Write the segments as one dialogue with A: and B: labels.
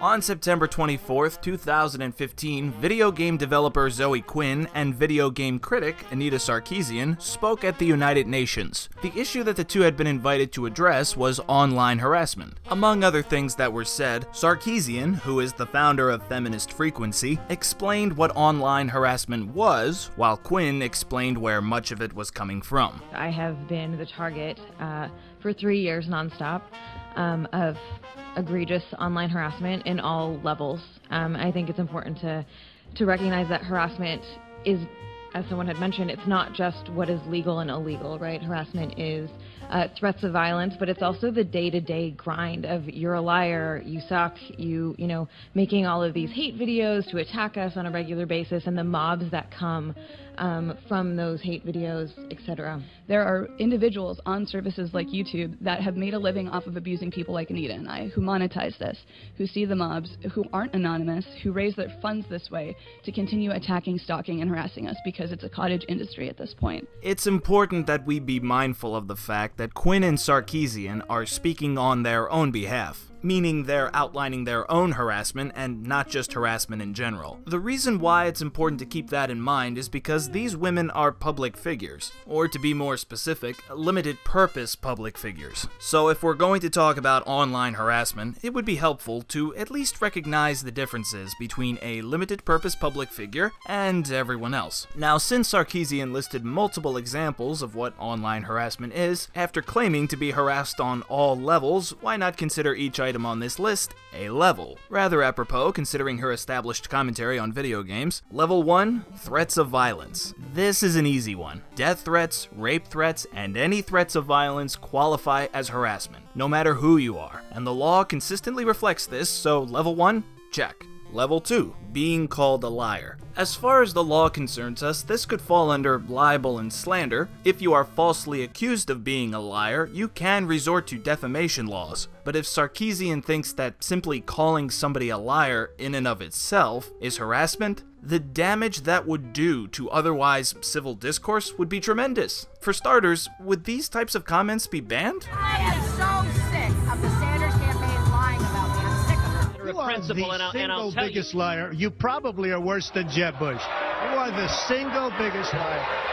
A: On September 24th, 2015, video game developer Zoe Quinn and video game critic Anita Sarkeesian spoke at the United Nations. The issue that the two had been invited to address was online harassment. Among other things that were said, Sarkeesian, who is the founder of Feminist Frequency, explained what online harassment was, while Quinn explained where much of it was coming from.
B: I have been the target for 3 years nonstop of egregious online harassment in all levels. I think it's important to recognize that harassment is, as someone had mentioned, it's not just what is legal and illegal, right? Harassment is threats of violence, but it's also the day-to-day grind of you're a liar, you suck, you know, making all of these hate videos to attack us on a regular basis, and the mobs that come from those hate videos, etc.
C: There are individuals on services like YouTube that have made a living off of abusing people like Anita and I, who monetize this, who see the mobs, who aren't anonymous, who raise their funds this way to continue attacking, stalking, and harassing us because it's a cottage industry at this point.
A: It's important that we be mindful of the fact that Quinn and Sarkeesian are speaking on their own behalf, meaning they're outlining their own harassment and not just harassment in general. The reason why it's important to keep that in mind is because these women are public figures, or to be more specific, limited purpose public figures. So if we're going to talk about online harassment, it would be helpful to at least recognize the differences between a limited purpose public figure and everyone else. Now, since Sarkeesian listed multiple examples of what online harassment is, after claiming to be harassed on all levels, why not consider each item on this list a level? Rather apropos, considering her established commentary on video games. Level 1, threats of violence. This is an easy one. Death threats, rape threats, and any threats of violence qualify as harassment, no matter who you are, and the law consistently reflects this, so level 1, check. Level 2, being called a liar. As far as the law concerns us, this could fall under libel and slander. If you are falsely accused of being a liar, you can resort to defamation laws. But if Sarkeesian thinks that simply calling somebody a liar in and of itself is harassment, the damage that would do to otherwise civil discourse would be tremendous. For starters, would these types of comments be banned?
D: I am so sick of the Sanders campaign lying about me. I'm sick of it.
E: You are the single biggest liar. You probably are worse than Jeb Bush. You are the single biggest liar.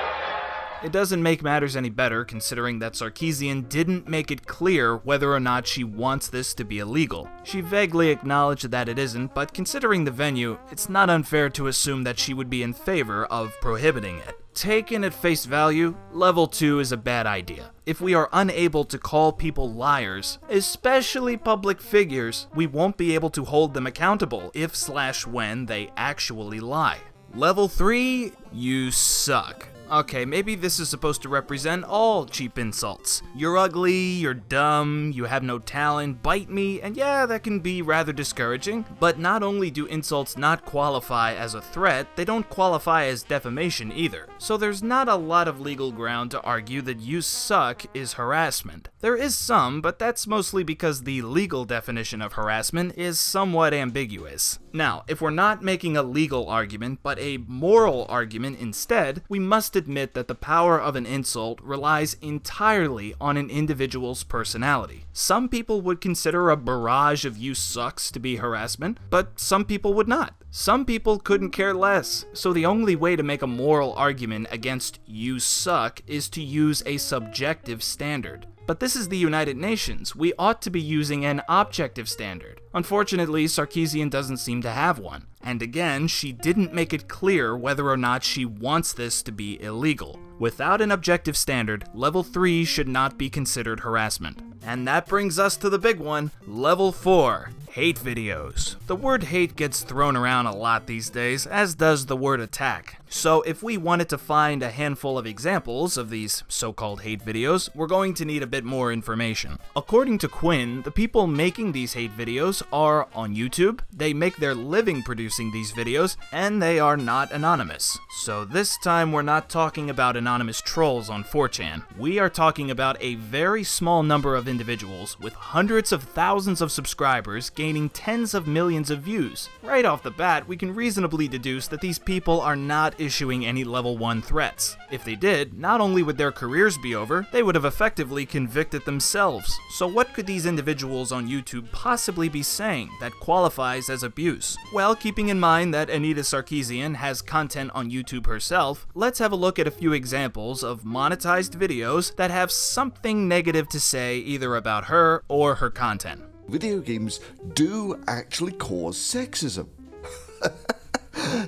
A: It doesn't make matters any better considering that Sarkeesian didn't make it clear whether or not she wants this to be illegal. She vaguely acknowledged that it isn't, but considering the venue, it's not unfair to assume that she would be in favor of prohibiting it. Taken at face value, level 2 is a bad idea. If we are unable to call people liars, especially public figures, we won't be able to hold them accountable if/when they actually lie. Level 3, you suck. Okay, maybe this is supposed to represent all cheap insults. You're ugly, you're dumb, you have no talent, bite me, and yeah, that can be rather discouraging. But not only do insults not qualify as a threat, they don't qualify as defamation either. So there's not a lot of legal ground to argue that you suck is harassment. There is some, but that's mostly because the legal definition of harassment is somewhat ambiguous. Now, if we're not making a legal argument, but a moral argument instead, we must admit that the power of an insult relies entirely on an individual's personality. Some people would consider a barrage of "you sucks" to be harassment, but some people would not. Some people couldn't care less, so the only way to make a moral argument against "you suck" is to use a subjective standard. But this is the United Nations. We ought to be using an objective standard. Unfortunately, Sarkeesian doesn't seem to have one. And again, she didn't make it clear whether or not she wants this to be illegal. Without an objective standard, level 3 should not be considered harassment. And that brings us to the big one, level 4. Hate videos. The word hate gets thrown around a lot these days, as does the word attack. So if we wanted to find a handful of examples of these so-called hate videos, we're going to need a bit more information. According to Quinn, the people making these hate videos are on YouTube, they make their living producing these videos, and they are not anonymous. So this time we're not talking about anonymous trolls on 4chan. We are talking about a very small number of individuals with hundreds of thousands of subscribers gaining gaining tens of millions of views. Right off the bat, we can reasonably deduce that these people are not issuing any level 1 threats. If they did, not only would their careers be over, they would have effectively convicted themselves. So what could these individuals on YouTube possibly be saying that qualifies as abuse? Well, keeping in mind that Anita Sarkeesian has content on YouTube herself, let's have a look at a few examples of monetized videos that have something negative to say either about her or her content.
F: Video games do actually cause sexism.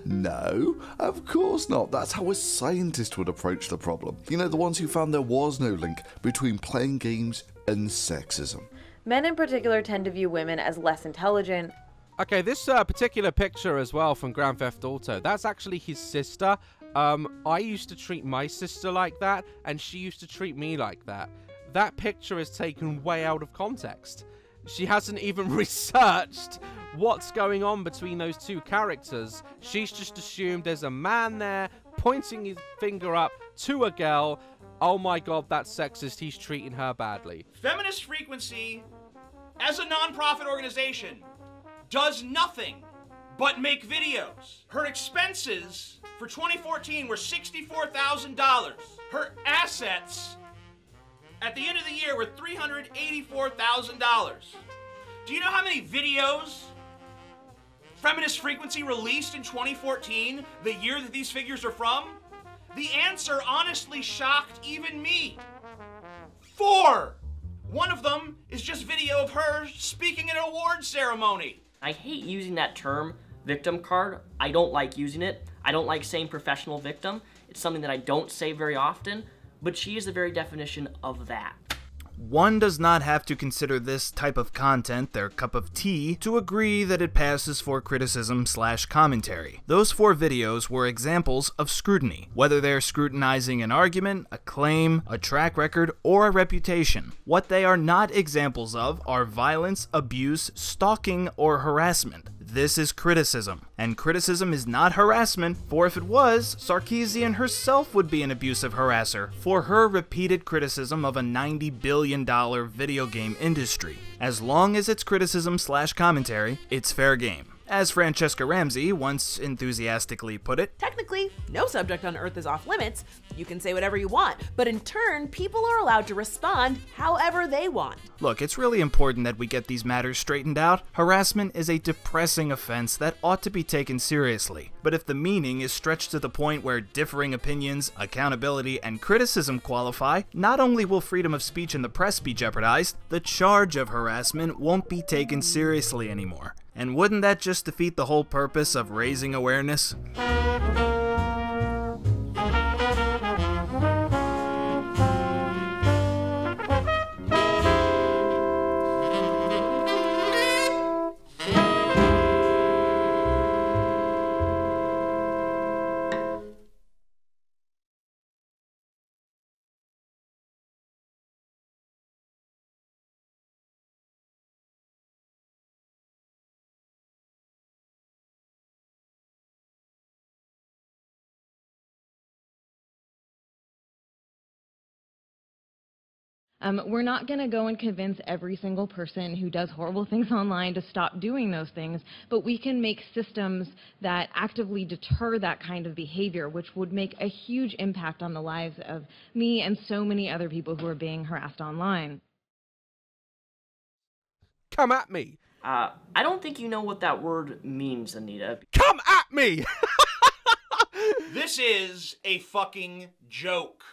F: No, of course not. That's how a scientist would approach the problem. You know, the ones who found there was no link between playing games and sexism.
G: Men in particular tend to view women as less intelligent.
H: Okay, this particular picture as well from Grand Theft Auto, that's actually his sister. I used to treat my sister like that, and she used to treat me like that. That picture is taken way out of context. She hasn't even researched what's going on between those two characters. She's just assumed there's a man there pointing his finger up to a girl. Oh my god, that's sexist. He's treating her badly.
I: Feminist Frequency, as a non-profit organization, does nothing but make videos. Her expenses for 2014 were $64,000. Her assets at the end of the year were $384,000. Do you know how many videos Feminist Frequency released in 2014, the year that these figures are from? The answer honestly shocked even me. 4! One of them is just video of her speaking at an awards ceremony.
J: I hate using that term, victim card. I don't like using it. I don't like saying professional victim. It's something that I don't say very often, but she is the very definition of that.
A: One does not have to consider this type of content their cup of tea to agree that it passes for criticism/commentary. Those 4 videos were examples of scrutiny, whether they're scrutinizing an argument, a claim, a track record, or a reputation. What they are not examples of are violence, abuse, stalking, or harassment. This is criticism, and criticism is not harassment, for if it was, Sarkeesian herself would be an abusive harasser for her repeated criticism of a $90 billion video game industry. As long as it's criticism/commentary, it's fair game. As Francesca Ramsey once enthusiastically put it,
K: technically, no subject on Earth is off limits. You can say whatever you want, but in turn, people are allowed to respond however they want.
A: Look, it's really important that we get these matters straightened out. Harassment is a depressing offense that ought to be taken seriously. But if the meaning is stretched to the point where differing opinions, accountability, and criticism qualify, not only will freedom of speech in the press be jeopardized, the charge of harassment won't be taken seriously anymore. And wouldn't that just defeat the whole purpose of raising awareness?
B: We're not going to go and convince every single person who does horrible things online to stop doing those things, but we can make systems that actively deter that kind of behavior, which would make a huge impact on the lives of me and so many other people who are being harassed online.
H: Come at me!
J: I don't think you know what that word means, Anita.
H: Come at me!
I: This is a fucking joke.